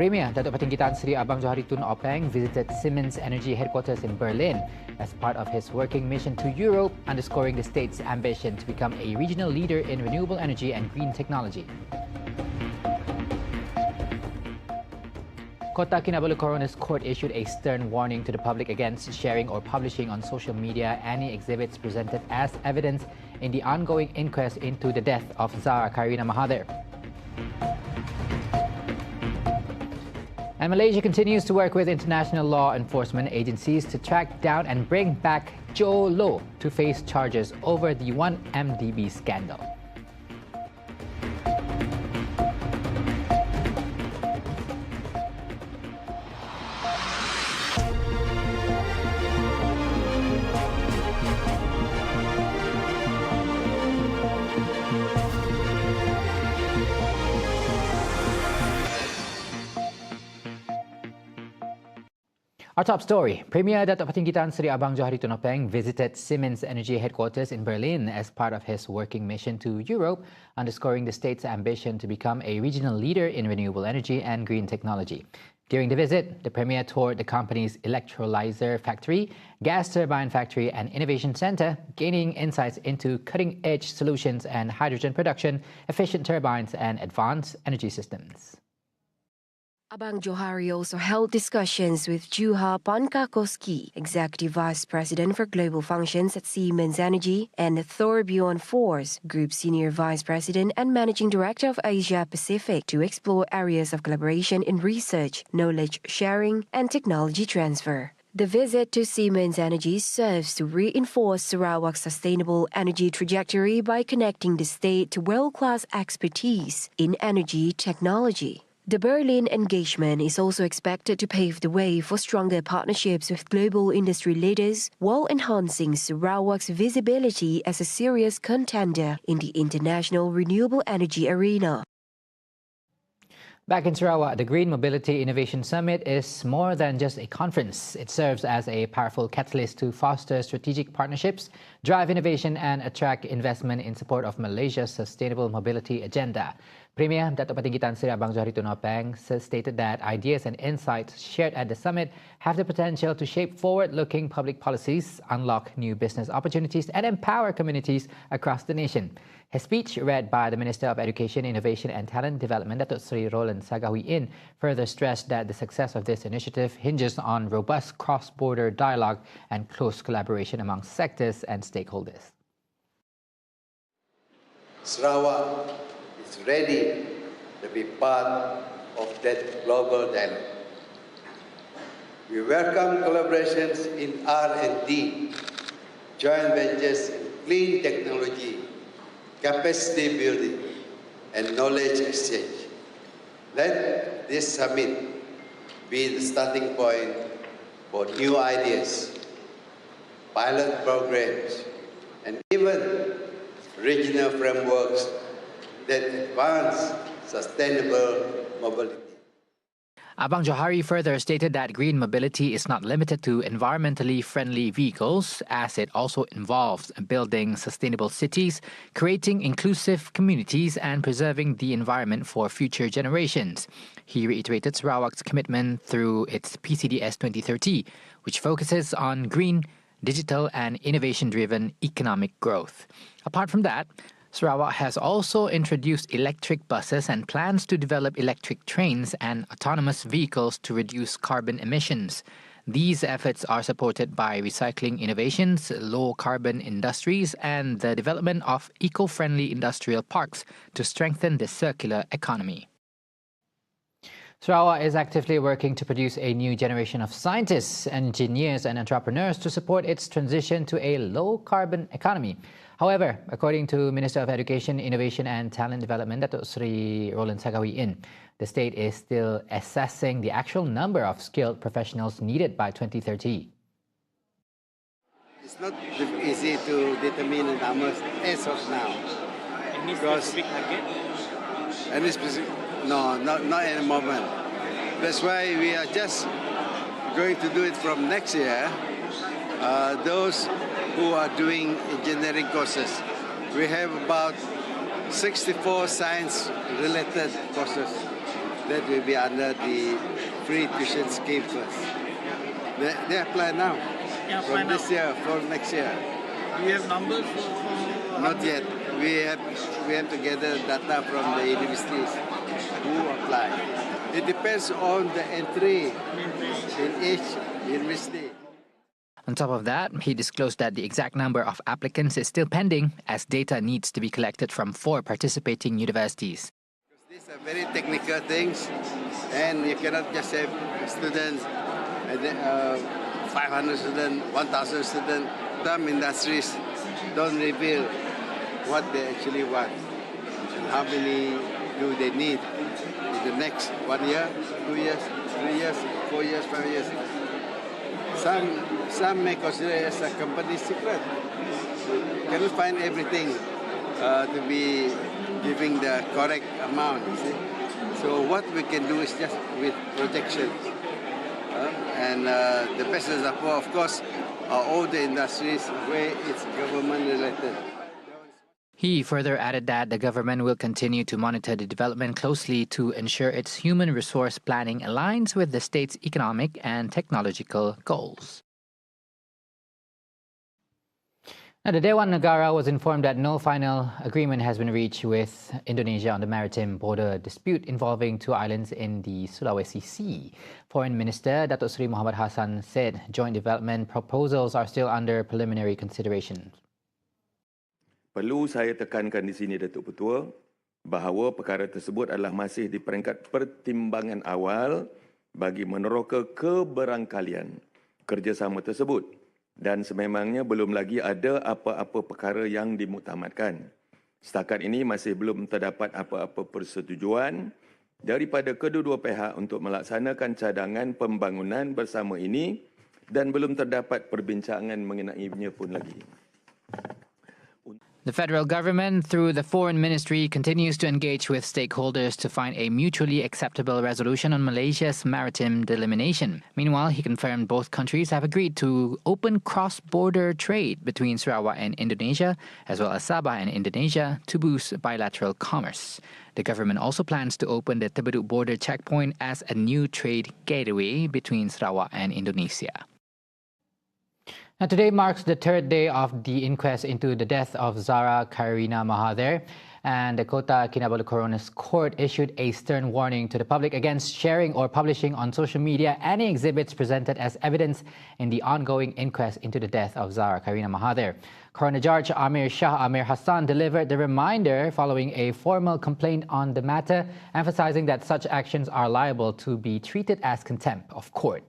Premier Datuk Patinggi Tan Sri Abang Johari Tun Openg visited Siemens Energy headquarters in Berlin as part of his working mission to Europe, underscoring the state's ambition to become a regional leader in renewable energy and green technology. Kota Kinabalu Coroner's Court issued a stern warning to the public against sharing or publishing on social media any exhibits presented as evidence in the ongoing inquest into the death of Zara Karina Mahathir. And Malaysia continues to work with international law enforcement agencies to track down and bring back Joe Low to face charges over the 1MDB scandal. Our top story. Premier Datuk Patinggi Tan Sri Abang Johari Tun Openg visited Siemens Energy headquarters in Berlin as part of his working mission to Europe, underscoring the state's ambition to become a regional leader in renewable energy and green technology. During the visit, the Premier toured the company's electrolyzer factory, gas turbine factory and innovation centre, gaining insights into cutting-edge solutions and hydrogen production, efficient turbines and advanced energy systems. Abang Johari also held discussions with Juha Pankakoski, Executive Vice President for Global Functions at Siemens Energy, and Thorbjorn Fors, Group Senior Vice President and Managing Director of Asia Pacific, to explore areas of collaboration in research, knowledge sharing, and technology transfer. The visit to Siemens Energy serves to reinforce Sarawak's sustainable energy trajectory by connecting the state to world-class expertise in energy technology. The Berlin engagement is also expected to pave the way for stronger partnerships with global industry leaders while enhancing Sarawak's visibility as a serious contender in the international renewable energy arena. Back in Sarawak, the Green Mobility Innovation Summit is more than just a conference. It serves as a powerful catalyst to foster strategic partnerships, drive innovation and attract investment in support of Malaysia's sustainable mobility agenda. Premier Datuk Patinggi Tan Sri Abang Johari Tun Openg stated that ideas and insights shared at the summit have the potential to shape forward-looking public policies, unlock new business opportunities and empower communities across the nation. His speech, read by the Minister of Education, Innovation and Talent Development, Datuk Sri Roland Sagawi-In, further stressed that the success of this initiative hinges on robust cross-border dialogue and close collaboration among sectors and stakeholders. Sarawak is ready to be part of that global dialogue. We welcome collaborations in R&D, joint ventures in clean technology, capacity building, and knowledge exchange. Let this summit be the starting point for new ideas, pilot programs, and even regional frameworks that advance sustainable mobility. Abang Johari further stated that green mobility is not limited to environmentally friendly vehicles, as it also involves building sustainable cities, creating inclusive communities and preserving the environment for future generations. He reiterated Sarawak's commitment through its PCDS 2030, which focuses on green, digital and innovation-driven economic growth. Apart from that, Sarawak has also introduced electric buses and plans to develop electric trains and autonomous vehicles to reduce carbon emissions. These efforts are supported by recycling innovations, low-carbon industries, and the development of eco-friendly industrial parks to strengthen the circular economy. Sarawak is actively working to produce a new generation of scientists, engineers, and entrepreneurs to support its transition to a low-carbon economy. However, according to Minister of Education, Innovation and Talent Development, Datuk Sri Roland Sagawi-In, the state is still assessing the actual number of skilled professionals needed by 2030. It's not easy to determine the numbers as of now. Any specific target? Any specific? No, not at the moment. That's why we are just going to do it from next year. Those who are doing engineering courses. We have about 64 science-related courses. that will be under the free tuition scheme first. They apply now. Yeah, From this year, for next year. Do you have numbers for Not yet. We have to gather data from the universities who apply. It depends on the entry in each university. On top of that, he disclosed that the exact number of applicants is still pending as data needs to be collected from 4 participating universities. These are very technical things, and you cannot just have students, 500 students, 1,000 students. Some industries don't reveal what they actually want and how many do they need in the next 1 year, 2 years, 3 years, 4 years, 5 years. Some may consider it as a company secret. Cannot find everything to be giving the correct amount, you see. So what we can do is just with projections. And the best example, of course, are all the industries where it's government-related. He further added that the government will continue to monitor the development closely to ensure its human resource planning aligns with the state's economic and technological goals. Now, the Dewan Negara was informed that no final agreement has been reached with Indonesia on the maritime border dispute involving 2 islands in the Sulawesi Sea. Foreign Minister Datuk Seri Muhammad Hassan said joint development proposals are still under preliminary consideration. Perlu saya tekankan di sini, Datuk Ketua, bahawa perkara tersebut adalah masih di peringkat pertimbangan awal bagi meneroka keberangkalian kerjasama tersebut dan sememangnya belum lagi ada apa-apa perkara yang dimuktamadkan. Setakat ini masih belum terdapat apa-apa persetujuan daripada kedua-dua pihak untuk melaksanakan cadangan pembangunan bersama ini dan belum terdapat perbincangan mengenainya pun lagi. The federal government, through the Foreign Ministry, continues to engage with stakeholders to find a mutually acceptable resolution on Malaysia's maritime delimitation. Meanwhile, he confirmed both countries have agreed to open cross-border trade between Sarawak and Indonesia, as well as Sabah and Indonesia, to boost bilateral commerce. The government also plans to open the Tebeduk border checkpoint as a new trade gateway between Sarawak and Indonesia. Now, today marks the 3rd day of the inquest into the death of Zara Karina Mahathir, and the Kota Kinabalu Coroner's Court issued a stern warning to the public against sharing or publishing on social media any exhibits presented as evidence in the ongoing inquest into the death of Zara Karina Mahathir. Coroner Judge Amir Shah Amir Hassan delivered the reminder following a formal complaint on the matter, emphasizing that such actions are liable to be treated as contempt of court.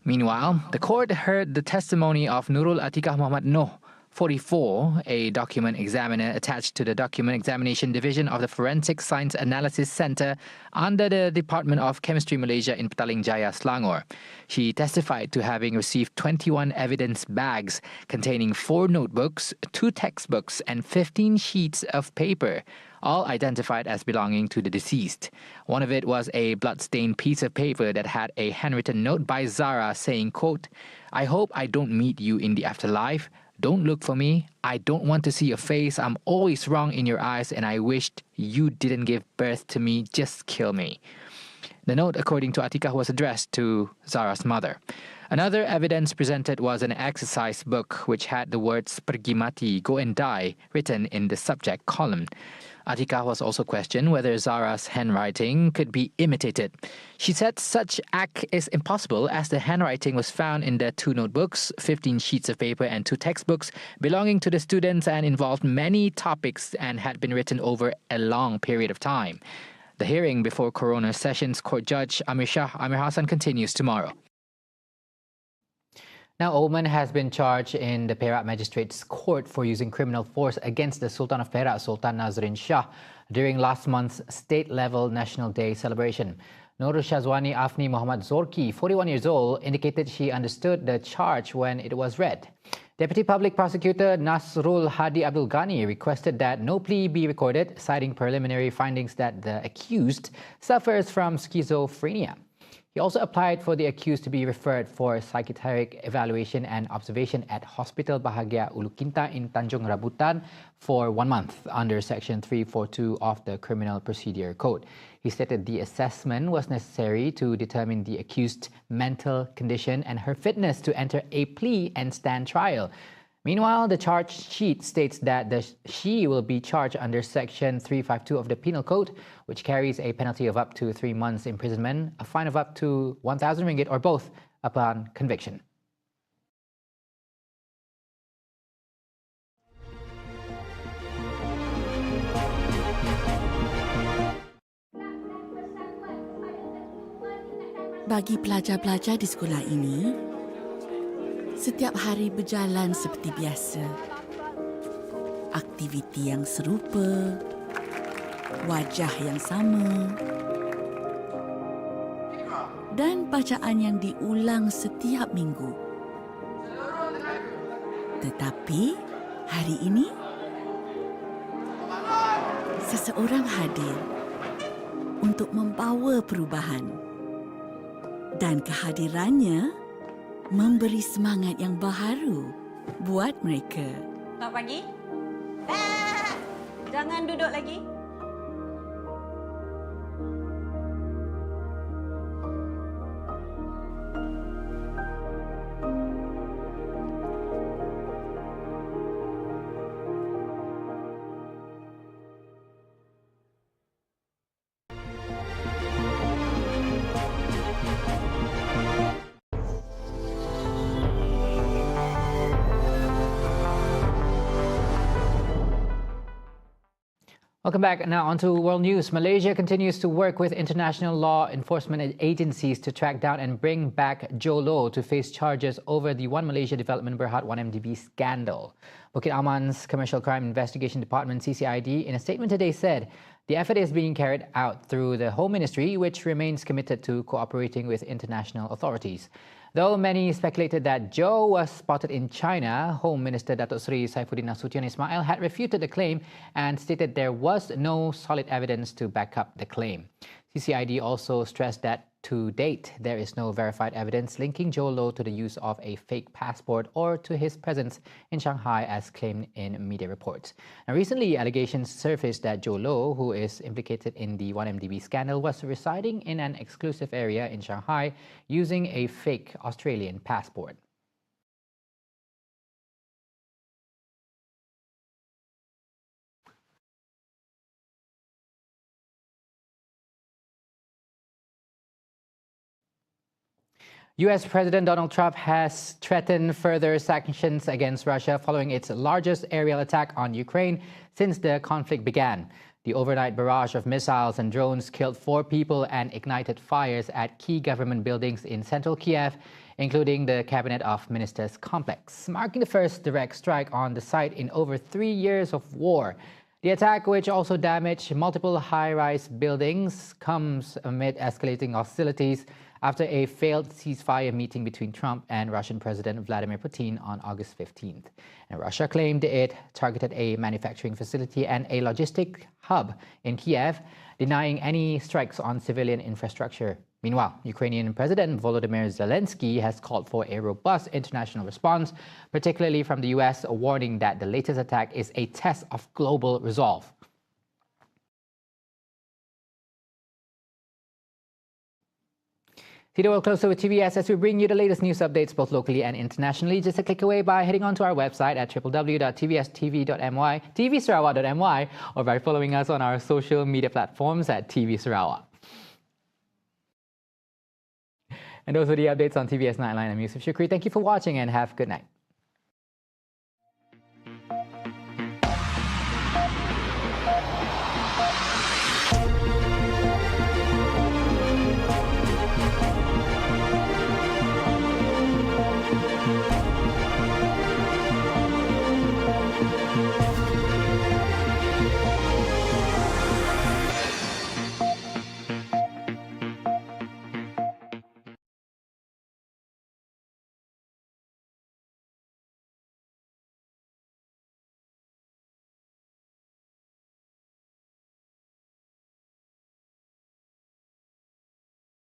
Meanwhile, the court heard the testimony of Nurul Atikah Muhammad Noh, 44, a document examiner attached to the Document Examination Division of the Forensic Science Analysis Centre under the Department of Chemistry Malaysia in Petaling Jaya, Selangor. She testified to having received 21 evidence bags containing 4 notebooks, 2 textbooks and 15 sheets of paper, all identified as belonging to the deceased. One of it was a blood-stained piece of paper that had a handwritten note by Zara saying, quote, "I hope I don't meet you in the afterlife. Don't look for me. I don't want to see your face. I'm always wrong in your eyes and I wished you didn't give birth to me. Just kill me." The note, according to Atikah, was addressed to Zara's mother. Another evidence presented was an exercise book which had the words "Pergi mati, go and die" written in the subject column. Atikah was also questioned whether Zara's handwriting could be imitated. She said such act is impossible as the handwriting was found in the 2 notebooks, 15 sheets of paper and 2 textbooks belonging to the students and involved many topics and had been written over a long period of time. The hearing before Coroner Sessions Court Judge Amir Shah Amir Hassan continues tomorrow. Now, Oman has been charged in the Perak Magistrates Court for using criminal force against the Sultan of Perak, Sultan Nazrin Shah, during last month's state-level National Day celebration. Nurul Shazwani Afni Muhammad Zorki, 41 years old, indicated she understood the charge when it was read. Deputy Public Prosecutor Nasrul Hadi Abdul Ghani requested that no plea be recorded, citing preliminary findings that the accused suffers from schizophrenia. He also applied for the accused to be referred for psychiatric evaluation and observation at Hospital Bahagia Ulu Kinta in Tanjung Rambutan for 1 month under Section 342 of the Criminal Procedure Code. He stated the assessment was necessary to determine the accused's mental condition and her fitness to enter a plea and stand trial. Meanwhile, the charge sheet states that she will be charged under Section 352 of the Penal Code, which carries a penalty of up to 3 months imprisonment, a fine of up to 1,000 ringgit or both upon conviction. Bagi pelajar-pelajar di sekolah ini, setiap hari berjalan seperti biasa. Aktiviti yang serupa, wajah yang sama dan bacaan yang diulang setiap minggu. Tetapi hari ini, seseorang hadir untuk membawa perubahan dan kehadirannya memberi semangat yang baharu buat mereka. Selamat pagi. Jangan duduk lagi. Welcome back. Now on to world news. Malaysia continues to work with international law enforcement agencies to track down and bring back Joe Low to face charges over the One Malaysia Development Berhad 1MDB scandal. Bukit Aman's Commercial Crime Investigation Department, CCID, in a statement today said the effort is being carried out through the Home Ministry, which remains committed to cooperating with international authorities. Though many speculated that Joe was spotted in China, Home Minister Datuk Seri Saifuddin Nasution Ismail had refuted the claim and stated there was no solid evidence to back up the claim. CCID also stressed that to date, there is no verified evidence linking Joe Low to the use of a fake passport or to his presence in Shanghai as claimed in media reports. Now, recently, allegations surfaced that Joe Low, who is implicated in the 1MDB scandal, was residing in an exclusive area in Shanghai using a fake Australian passport. US President Donald Trump has threatened further sanctions against Russia following its largest aerial attack on Ukraine since the conflict began. The overnight barrage of missiles and drones killed 4 people and ignited fires at key government buildings in central Kiev, including the Cabinet of Ministers complex, marking the first direct strike on the site in over 3 years of war. The attack, which also damaged multiple high-rise buildings, comes amid escalating hostilities after a failed ceasefire meeting between Trump and Russian President Vladimir Putin on August 15th. And Russia claimed it targeted a manufacturing facility and a logistic hub in Kiev, denying any strikes on civilian infrastructure. Meanwhile, Ukrainian President Volodymyr Zelensky has called for a robust international response, particularly from the US, warning that the latest attack is a test of global resolve. See the world closer with TVS as we bring you the latest news updates both locally and internationally. Just a click away by heading on to our website at www.tvstv.my, tvsarawak.my, or by following us on our social media platforms at TV Sarawak. And those are the updates on TVS Nightline. I'm Yusuf Shukri. Thank you for watching and have a good night.